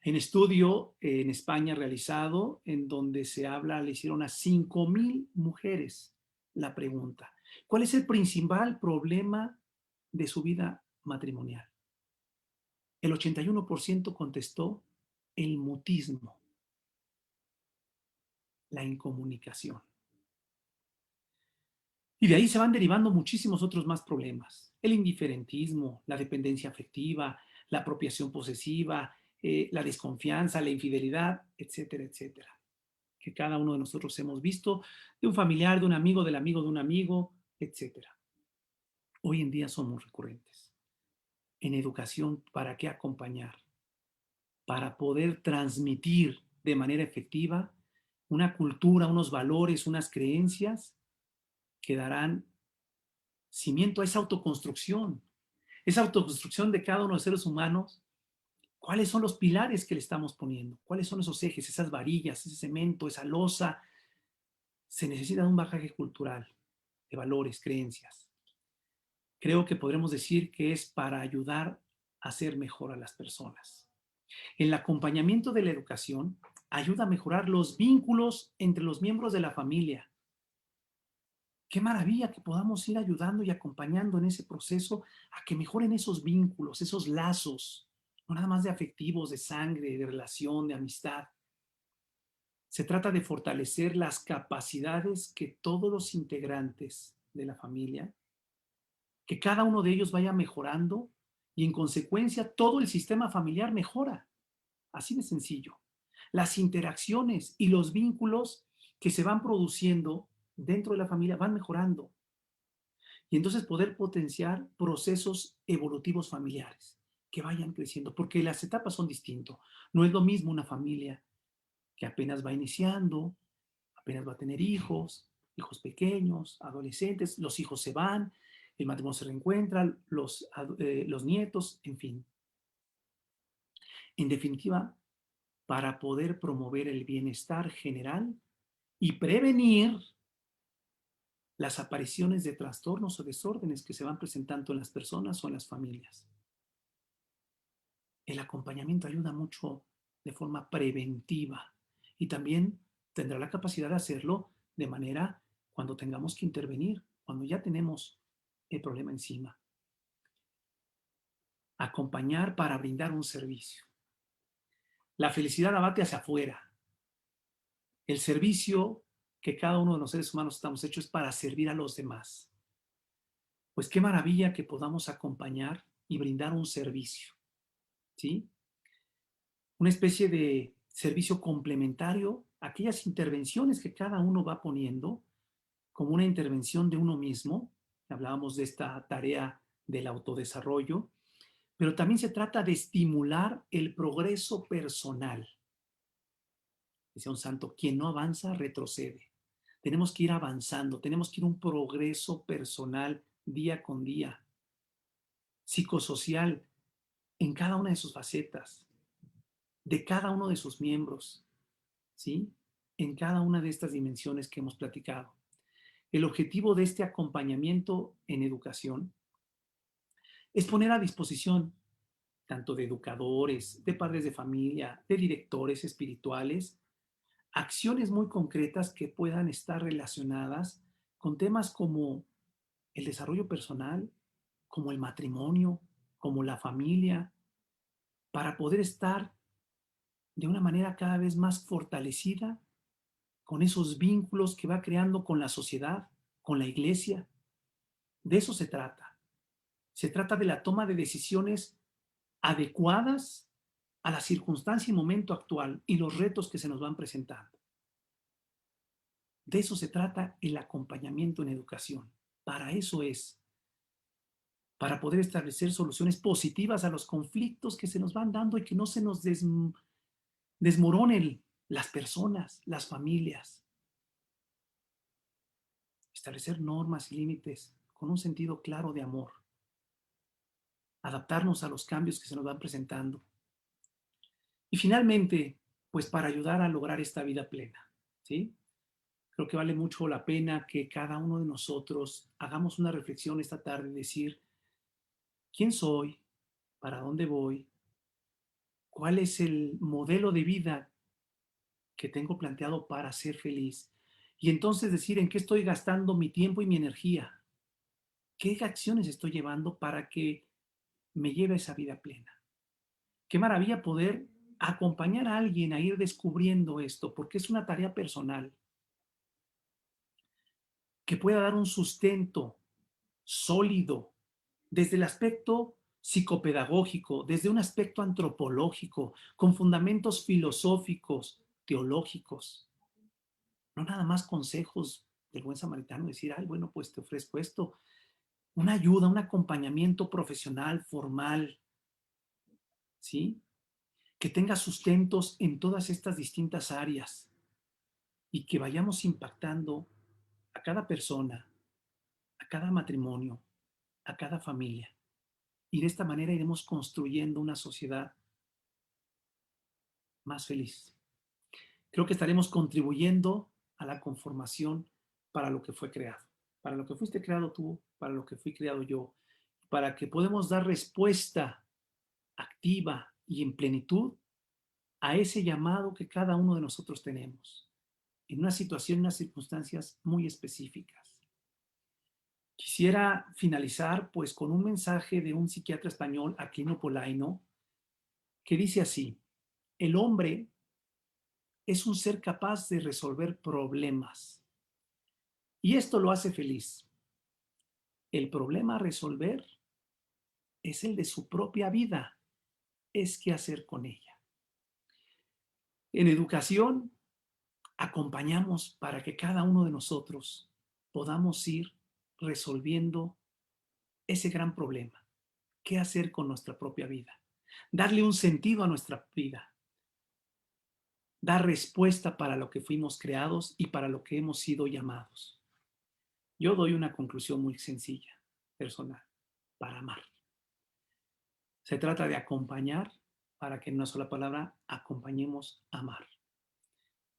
Speaker 2: En estudio en España realizado, en donde se habla, le hicieron a 5,000 mujeres la pregunta, ¿cuál es el principal problema de su vida matrimonial? El 81% contestó el mutismo, la incomunicación. Y de ahí se van derivando muchísimos otros más problemas. El indiferentismo, la dependencia afectiva, la apropiación posesiva, la desconfianza, la infidelidad, etcétera, etcétera. Que cada uno de nosotros hemos visto de un familiar, de un amigo, del amigo de un amigo, etcétera. Hoy en día son muy recurrentes. en educación, ¿para qué acompañar? Para poder transmitir de manera efectiva una cultura, unos valores, unas creencias que darán cimiento a esa autoconstrucción de cada uno de los seres humanos. ¿Cuáles son los pilares que le estamos poniendo? ¿Cuáles son esos ejes, esas varillas, ese cemento, esa losa? Se necesita un bagaje cultural de valores, creencias. Creo que podremos decir que es para ayudar a hacer mejor a las personas. El acompañamiento de la educación ayuda a mejorar los vínculos entre los miembros de la familia. Qué maravilla que podamos ir ayudando y acompañando en ese proceso a que mejoren esos vínculos, esos lazos, no nada más de afectivos, de sangre, de relación, de amistad. Se trata de fortalecer las capacidades que todos los integrantes de la familia, que cada uno de ellos vaya mejorando y en consecuencia todo el sistema familiar mejora. Así de sencillo. Las interacciones y los vínculos que se van produciendo dentro de la familia van mejorando. Y entonces poder potenciar procesos evolutivos familiares que vayan creciendo, porque las etapas son distintas. No es lo mismo una familia que apenas va iniciando, apenas va a tener hijos, hijos pequeños, adolescentes, los hijos se van, el matrimonio se reencuentra, los nietos, en fin. En definitiva, para poder promover el bienestar general y prevenir las apariciones de trastornos o desórdenes que se van presentando en las personas o en las familias. El acompañamiento ayuda mucho de forma preventiva y también tendrá la capacidad de hacerlo de manera cuando tengamos que intervenir, cuando ya tenemos el problema encima. Acompañar para brindar un servicio. La felicidad abate hacia afuera. El servicio que cada uno de los seres humanos estamos hechos es para servir a los demás. Pues qué maravilla que podamos acompañar y brindar un servicio, ¿sí? Una especie de servicio complementario a aquellas intervenciones que cada uno va poniendo, como una intervención de uno mismo. Hablábamos de esta tarea del autodesarrollo, pero también se trata de estimular el progreso personal. Decía un santo, quien no avanza, retrocede. Tenemos que ir avanzando, tenemos que ir a un progreso personal día con día, psicosocial, en cada una de sus facetas, de cada uno de sus miembros, ¿sí? En cada una de estas dimensiones que hemos platicado. El objetivo de este acompañamiento en educación es poner a disposición tanto de educadores, de padres de familia, de directores espirituales, acciones muy concretas que puedan estar relacionadas con temas como el desarrollo personal, como el matrimonio, como la familia, para poder estar de una manera cada vez más fortalecida con esos vínculos que va creando con la sociedad, con la iglesia. De eso se trata. Se trata de la toma de decisiones adecuadas a la circunstancia y momento actual y los retos que se nos van presentando. De eso se trata el acompañamiento en educación. Para eso es, para poder establecer soluciones positivas a los conflictos que se nos van dando y que no se nos desmoronen las personas, las familias. Establecer normas y límites con un sentido claro de amor. Adaptarnos a los cambios que se nos van presentando. Y finalmente, pues para ayudar a lograr esta vida plena, ¿sí? Creo que vale mucho la pena que cada uno de nosotros hagamos una reflexión esta tarde y decir, ¿quién soy? ¿Para dónde voy? ¿Cuál es el modelo de vida que tengo planteado para ser feliz? Y entonces decir en qué estoy gastando mi tiempo y mi energía. ¿Qué acciones estoy llevando para que me lleve a esa vida plena? Qué maravilla poder acompañar a alguien a ir descubriendo esto, porque es una tarea personal que pueda dar un sustento sólido desde el aspecto psicopedagógico, desde un aspecto antropológico, con fundamentos filosóficos, teológicos. No nada más consejos del buen samaritano, decir, ay, bueno, pues te ofrezco esto. una ayuda, un acompañamiento profesional, formal, ¿sí? Que tenga sustentos en todas estas distintas áreas y que vayamos impactando a cada persona, a cada matrimonio, a cada familia. Y de esta manera iremos construyendo una sociedad más feliz. Creo que estaremos contribuyendo a la conformación para lo que fue creado, para lo que fuiste creado tú, para lo que fui creado yo, para que podamos dar respuesta activa y en plenitud a ese llamado que cada uno de nosotros tenemos, en una situación, en unas circunstancias muy específicas. Quisiera finalizar pues con un mensaje de un psiquiatra español, Aquilino Polaino, que dice así: el hombre es un ser capaz de resolver problemas y esto lo hace feliz. El problema a resolver es el de su propia vida, es qué hacer con ella. En educación, acompañamos para que cada uno de nosotros podamos ir resolviendo ese gran problema. ¿Qué hacer con nuestra propia vida? Darle un sentido a nuestra vida. Dar respuesta para lo que fuimos creados y para lo que hemos sido llamados. Yo doy una conclusión muy sencilla, personal, para amar. Se trata de acompañar para que en una sola palabra acompañemos a amar.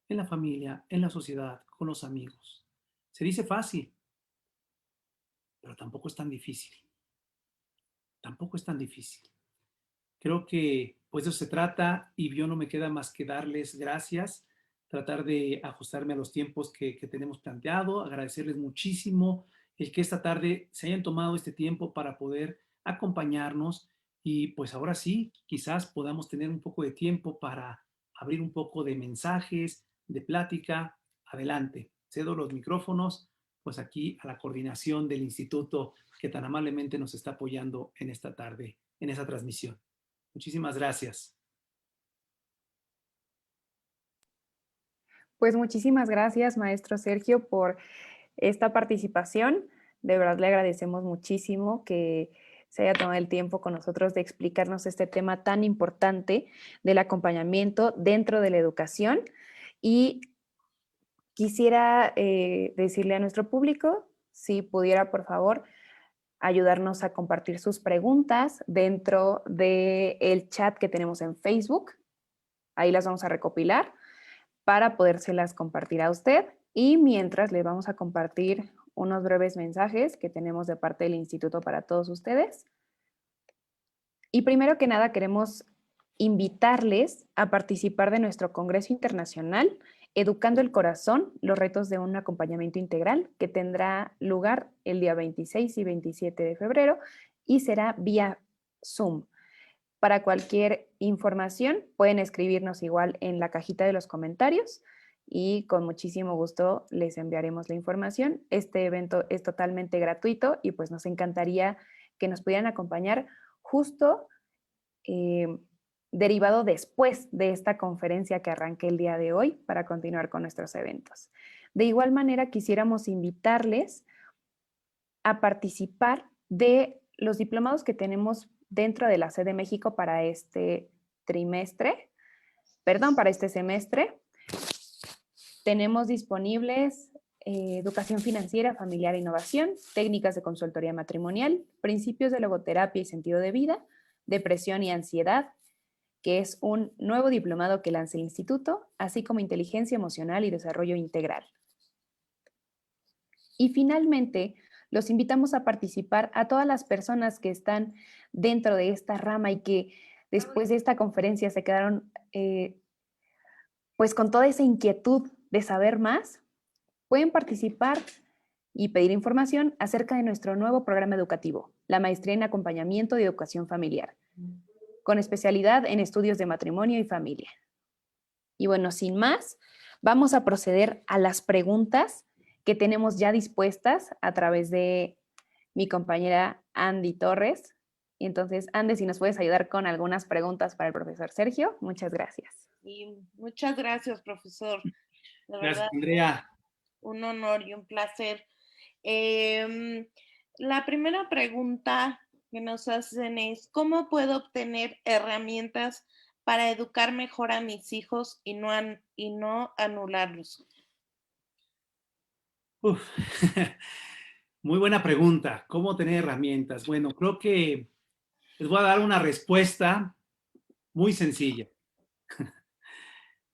Speaker 2: En la familia, en la sociedad, con los amigos. Se dice fácil, pero tampoco es tan difícil. Tampoco es tan difícil. Creo que pues de eso se trata y yo no me queda más que darles gracias, tratar de ajustarme a los tiempos que tenemos planteado, agradecerles muchísimo el que esta tarde se hayan tomado este tiempo para poder acompañarnos y pues ahora sí, quizás podamos tener un poco de tiempo para abrir un poco de mensajes, de plática. Adelante, cedo los micrófonos pues aquí a la coordinación del instituto que tan amablemente nos está apoyando en esta tarde, en esa transmisión. Muchísimas gracias.
Speaker 1: Pues muchísimas gracias, maestro Sergio, por esta participación. De verdad le agradecemos muchísimo que se haya tomado el tiempo con nosotros de explicarnos este tema tan importante del acompañamiento dentro de la educación. Y quisiera decirle a nuestro público, si pudiera, por favor, ayudarnos a compartir sus preguntas dentro del chat que tenemos en Facebook. Ahí las vamos a recopilar para podérselas compartir a usted. Y mientras le vamos a compartir unos breves mensajes que tenemos de parte del instituto para todos ustedes. Y primero que nada queremos invitarles a participar de nuestro Congreso Internacional Educando el Corazón, los retos de un acompañamiento integral, que tendrá lugar el día 26 y 27 de febrero y será vía Zoom. Para cualquier información pueden escribirnos igual en la cajita de los comentarios y con muchísimo gusto les enviaremos la información. Este evento es totalmente gratuito y pues nos encantaría que nos pudieran acompañar justo derivado después de esta conferencia que arranqué el día de hoy para continuar con nuestros eventos. De igual manera, quisiéramos invitarles a participar de los diplomados que tenemos dentro de la sede de México para este para este semestre. Tenemos disponibles educación financiera, familiar e innovación, técnicas de consultoría matrimonial, principios de logoterapia y sentido de vida, depresión y ansiedad, que es un nuevo diplomado que lanza el instituto, así como inteligencia emocional y desarrollo integral. Y finalmente, los invitamos a participar a todas las personas que están dentro de esta rama y que después de esta conferencia se quedaron pues con toda esa inquietud de saber más. Pueden participar y pedir información acerca de nuestro nuevo programa educativo, la Maestría en Acompañamiento de Educación Familiar, con especialidad en estudios de matrimonio y familia. Y bueno, sin más, vamos a proceder a las preguntas que tenemos ya dispuestas a través de mi compañera Andy Torres. Y entonces, Andy, si nos puedes ayudar con algunas preguntas para el profesor Sergio, muchas gracias.
Speaker 3: Y muchas gracias, profesor. De
Speaker 2: Gracias,
Speaker 3: verdad,
Speaker 2: Andrea.
Speaker 3: un honor y un placer. La primera pregunta que nos hacen es, ¿cómo puedo obtener herramientas para educar mejor a mis hijos y no anularlos?
Speaker 2: Uf, muy buena pregunta. ¿Cómo tener herramientas? Bueno, creo que les voy a dar una respuesta muy sencilla.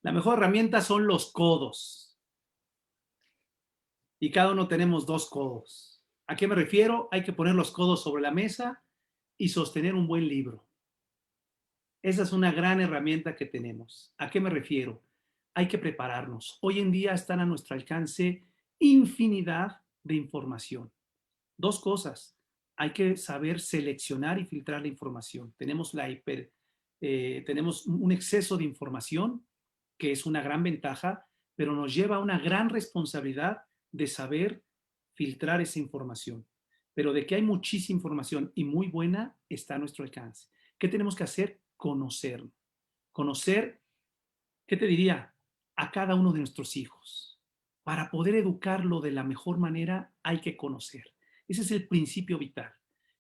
Speaker 2: La mejor herramienta son los codos. Y cada uno tenemos 2 codos. ¿A qué me refiero? Hay que poner los codos sobre la mesa y sostener un buen libro. Esa es una gran herramienta que tenemos. ¿A qué me refiero? Hay que prepararnos. Hoy en día están a nuestro alcance infinidad de información. 2 cosas. Hay que saber seleccionar y filtrar la información. Tenemos un exceso de información, que es una gran ventaja, pero nos lleva a una gran responsabilidad de saber filtrar esa información. Pero de que hay muchísima información y muy buena, está a nuestro alcance. ¿Qué tenemos que hacer? Conocerlo. Conocer, ¿qué te diría? A cada uno de nuestros hijos. Para poder educarlo de la mejor manera, hay que conocer. Ese es el principio vital,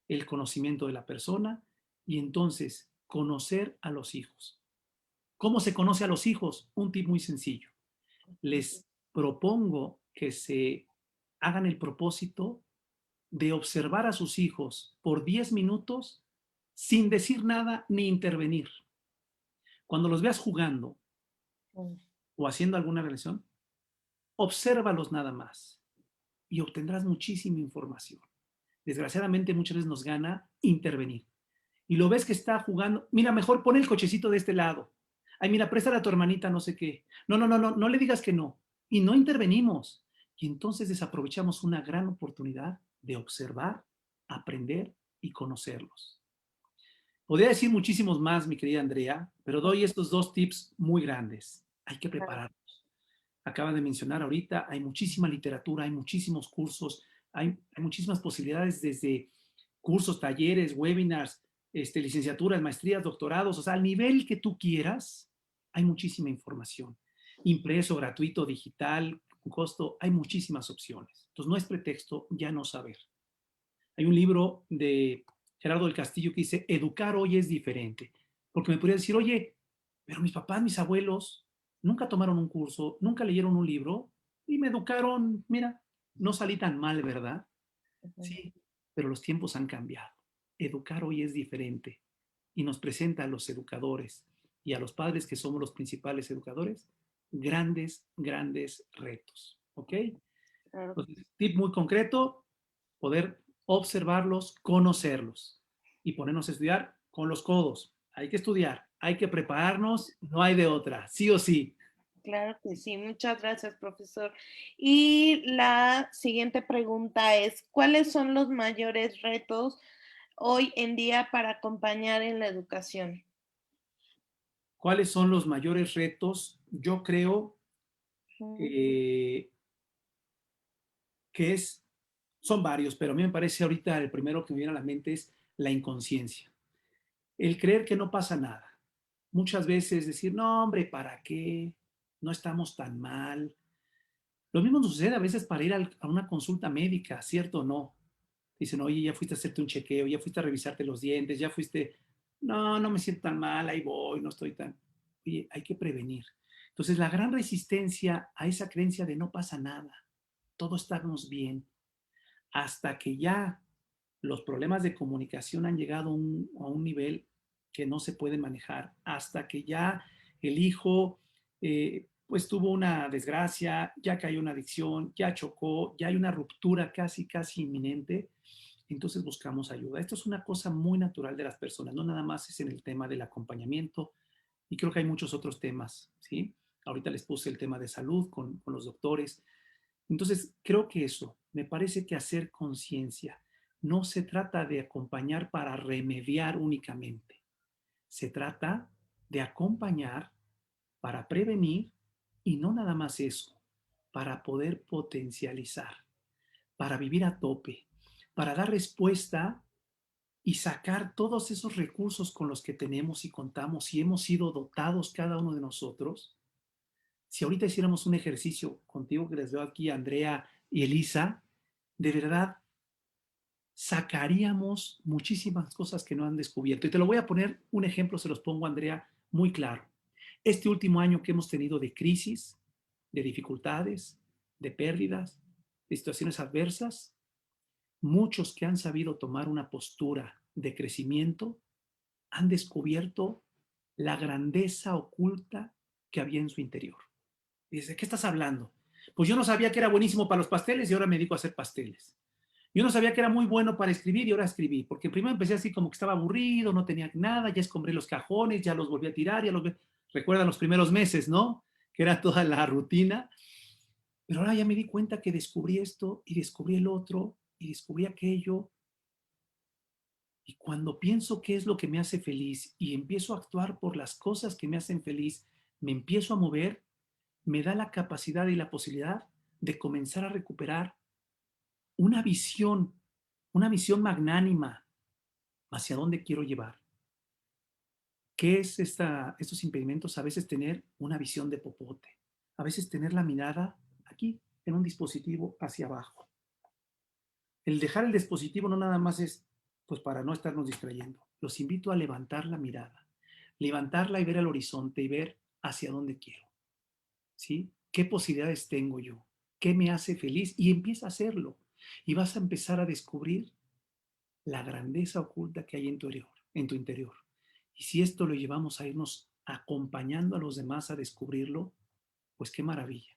Speaker 2: el conocimiento de la persona y entonces conocer a los hijos. ¿Cómo se conoce a los hijos? Un tip muy sencillo. Les propongo que se hagan el propósito de observar a sus hijos por 10 minutos sin decir nada ni intervenir. Cuando los veas jugando
Speaker 3: Mm.
Speaker 2: o haciendo alguna relación, obsérvalos nada más y obtendrás muchísima información. Desgraciadamente muchas veces nos gana intervenir. Y lo ves que está jugando, mira, mejor pon el cochecito de este lado. Ay, mira, préstale a tu hermanita no sé qué. No, no, no, no, no le digas que no. Y no intervenimos. Y entonces desaprovechamos una gran oportunidad de observar, aprender y conocerlos. Podría decir muchísimos más, mi querida Andrea, pero doy estos 2 tips muy grandes. Hay que
Speaker 3: Claro.
Speaker 2: prepararnos. Acaba de mencionar ahorita, hay muchísima literatura, hay muchísimos cursos, hay muchísimas posibilidades desde cursos, talleres, webinars, licenciaturas, maestrías, doctorados, o sea, al nivel que tú quieras, hay muchísima información. Impreso, gratuito, digital, con costo, hay muchísimas opciones. Entonces, no es pretexto ya no saber. Hay un libro de Gerardo del Castillo que dice, educar hoy es diferente. Porque me podría decir, oye, pero mis papás, mis abuelos, nunca tomaron un curso, nunca leyeron un libro y me educaron, mira, no salí tan mal, ¿verdad?
Speaker 3: Ujú.
Speaker 2: Sí, pero los tiempos han cambiado. Educar hoy es diferente y nos presenta a los educadores y a los padres que somos los principales educadores grandes, grandes retos. ¿Ok?
Speaker 3: Claro.
Speaker 2: Entonces, tip muy concreto, poder observarlos, conocerlos y ponernos a estudiar con los codos. Hay que estudiar, hay que prepararnos, no hay de otra, sí o sí.
Speaker 3: Claro que sí, muchas gracias, profesor. Y la siguiente pregunta es, ¿cuáles son los mayores retos hoy en día para acompañar en la educación?
Speaker 2: ¿Cuáles son los mayores retos? Yo creo
Speaker 3: Ujú.
Speaker 2: eh, que son varios, pero a mí me parece ahorita el primero que me viene a la mente es la inconsciencia. El creer que no pasa nada. Muchas veces decir, no, hombre, ¿para qué? No estamos tan mal. Lo mismo nos sucede a veces para ir a una consulta médica, ¿cierto o no? Dicen, oye, ya fuiste a hacerte un chequeo, ya fuiste a revisarte los dientes, ya fuiste, no, no me siento tan mal, ahí voy, no estoy tan... Oye, hay que prevenir. Entonces, la gran resistencia a esa creencia de no pasa nada, todo estamos bien, hasta que ya los problemas de comunicación han llegado a un nivel que no se puede manejar, hasta que ya el hijo pues tuvo una desgracia, ya cayó una adicción, ya chocó, ya hay una ruptura casi, casi inminente, entonces buscamos ayuda. Esto es una cosa muy natural de las personas, no nada más es en el tema del acompañamiento y creo que hay muchos otros temas, ¿sí? Ahorita les puse el tema de salud con los doctores, entonces, creo que eso, me parece que hacer conciencia no se trata de acompañar para remediar únicamente, se trata de acompañar para prevenir y no nada más eso, para poder potencializar, para vivir a tope, para dar respuesta y sacar todos esos recursos con los que tenemos y contamos y hemos sido dotados cada uno de nosotros. Si ahorita hiciéramos un ejercicio contigo que les veo aquí, Andrea y Elisa, de verdad, sacaríamos muchísimas cosas que no han descubierto. Y te lo voy a poner un ejemplo, se los pongo, Andrea, muy claro. Este último año que hemos tenido de crisis, de dificultades, de pérdidas, de situaciones adversas, muchos que han sabido tomar una postura de crecimiento han descubierto la grandeza oculta que había en su interior. Y dice, ¿de qué estás hablando? Pues yo no sabía que era buenísimo para los pasteles y ahora me dedico a hacer pasteles. Yo no sabía que era muy bueno para escribir y ahora escribí, porque primero empecé así como que estaba aburrido, no tenía nada, ya escombré los cajones, ya los volví a tirar, recuerdan los primeros meses, ¿no? Que era toda la rutina. Pero ahora ya me di cuenta que descubrí esto y descubrí el otro y descubrí aquello. Y cuando pienso qué es lo que me hace feliz y empiezo a actuar por las cosas que me hacen feliz, me empiezo a mover, me da la capacidad y la posibilidad de comenzar a recuperar una visión magnánima hacia dónde quiero llevar. ¿Qué es estos impedimentos? A veces tener una visión de popote, a veces tener la mirada aquí en un dispositivo hacia abajo. El dejar el dispositivo no nada más es pues para no estarnos distrayendo. Los invito a levantar la mirada, levantarla y ver al horizonte y ver hacia dónde quiero. ¿Sí? ¿Qué posibilidades tengo yo? ¿Qué me hace feliz? Y empieza a hacerlo. Y vas a empezar a descubrir la grandeza oculta que hay en tu interior. Y si esto lo llevamos a irnos acompañando a los demás a descubrirlo, pues qué maravilla.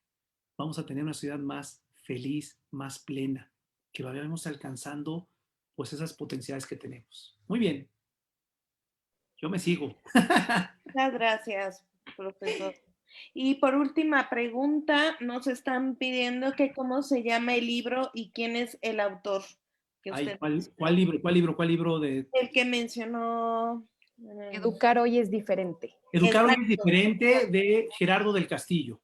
Speaker 2: Vamos a tener una sociedad más feliz, más plena, que vayamos alcanzando pues esas potencialidades que tenemos. Muy bien, yo me sigo.
Speaker 3: Muchas gracias, profesor. Y por última pregunta, nos están pidiendo que cómo se llama el libro y quién es el autor que
Speaker 2: Ay,
Speaker 3: usted
Speaker 2: ¿cuál libro de
Speaker 3: el que mencionó.
Speaker 1: Educar hoy es diferente.
Speaker 2: Educar hoy es
Speaker 3: Exacto.
Speaker 2: diferente de Gerardo del Castillo?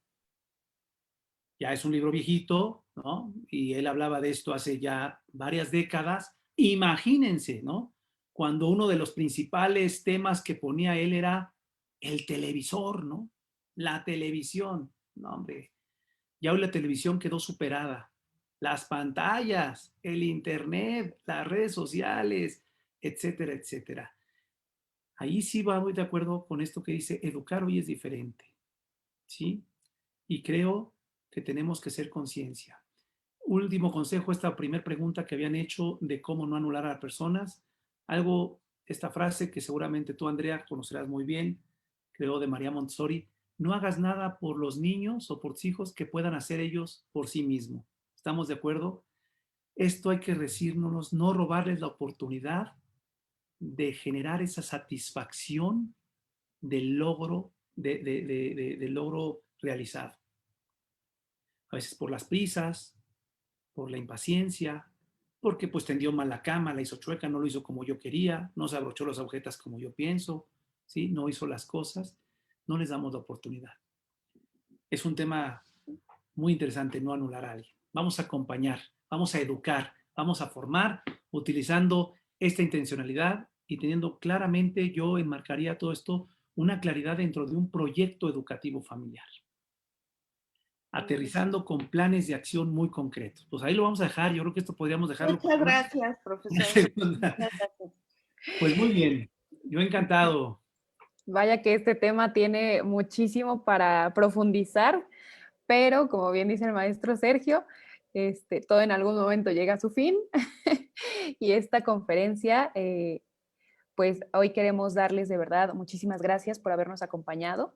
Speaker 2: Ya es un libro viejito, ¿no? Y él hablaba de esto hace ya varias décadas. Imagínense, ¿no? Cuando uno de los principales temas que ponía él era el televisor, ¿no? La televisión. No, hombre, ya hoy la televisión quedó superada. Las pantallas, el internet, las redes sociales, etcétera, etcétera. Ahí sí va muy de acuerdo con esto que dice, educar hoy es diferente, ¿sí? Y creo que tenemos que ser conciencia. Último consejo, esta primera pregunta que habían hecho de cómo no anular a las personas. Esta frase que seguramente tú, Andrea, conocerás muy bien, creo de María Montessori, no hagas nada por los niños o por tus hijos que puedan hacer ellos por sí mismos. ¿Estamos de acuerdo? Esto hay que decirnos, no robarles la oportunidad de generar esa satisfacción del logro, del logro realizado. A veces por las prisas, por la impaciencia, porque pues tendió mal la cama, la hizo chueca, no lo hizo como yo quería, no se abrochó las agujetas como yo pienso, ¿sí? No hizo las cosas, no les damos la oportunidad. Es un tema muy interesante, no anular a alguien. Vamos a acompañar, vamos a educar, vamos a formar, utilizando esta intencionalidad y teniendo claramente, yo enmarcaría todo esto, una claridad dentro de un proyecto educativo familiar, aterrizando con planes de acción muy concretos. Pues ahí lo vamos a dejar, yo creo que esto podríamos dejarlo
Speaker 3: Muchas
Speaker 2: para
Speaker 3: gracias,
Speaker 2: una
Speaker 3: profesor.
Speaker 2: segunda.
Speaker 3: Muchas gracias.
Speaker 2: Pues muy bien, yo encantado.
Speaker 1: Vaya que este tema tiene muchísimo para profundizar, pero como bien dice el maestro Sergio, todo en algún momento llega a su fin y esta conferencia, pues hoy queremos darles de verdad muchísimas gracias por habernos acompañado.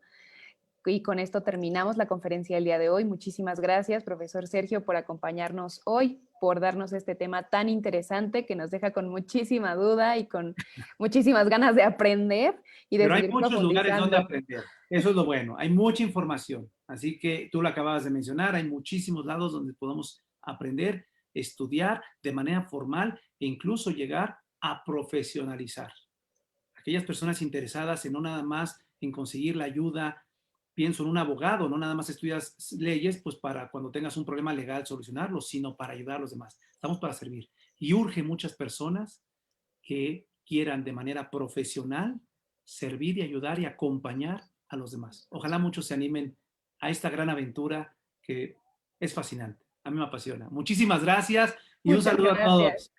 Speaker 1: Y con esto terminamos la conferencia del día de hoy. Muchísimas gracias, profesor Sergio, por acompañarnos hoy, por darnos este tema tan interesante que nos deja con muchísima duda y con muchísimas ganas de aprender y de
Speaker 2: Pero hay
Speaker 1: seguir
Speaker 2: muchos lugares donde
Speaker 1: profundizando.
Speaker 2: aprender. Eso es lo bueno. Hay mucha información. Así que tú lo acabas de mencionar. Hay muchísimos lados donde podemos aprender, estudiar de manera formal e incluso llegar a profesionalizar. Aquellas personas interesadas en no nada más en conseguir la ayuda, pienso en un abogado, no nada más estudias leyes, pues para cuando tengas un problema legal solucionarlo, sino para ayudar a los demás. Estamos para servir. Y urge muchas personas que quieran de manera profesional servir y ayudar y acompañar a los demás. Ojalá muchos se animen a esta gran aventura que es fascinante. A mí me apasiona. Muchísimas gracias y un
Speaker 1: Muchas
Speaker 2: saludo a
Speaker 1: gracias.
Speaker 2: todos.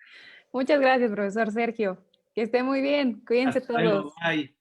Speaker 1: Muchas gracias, profesor Sergio. Que esté muy bien. Cuídense
Speaker 2: Hasta luego,
Speaker 1: todos.
Speaker 2: bye.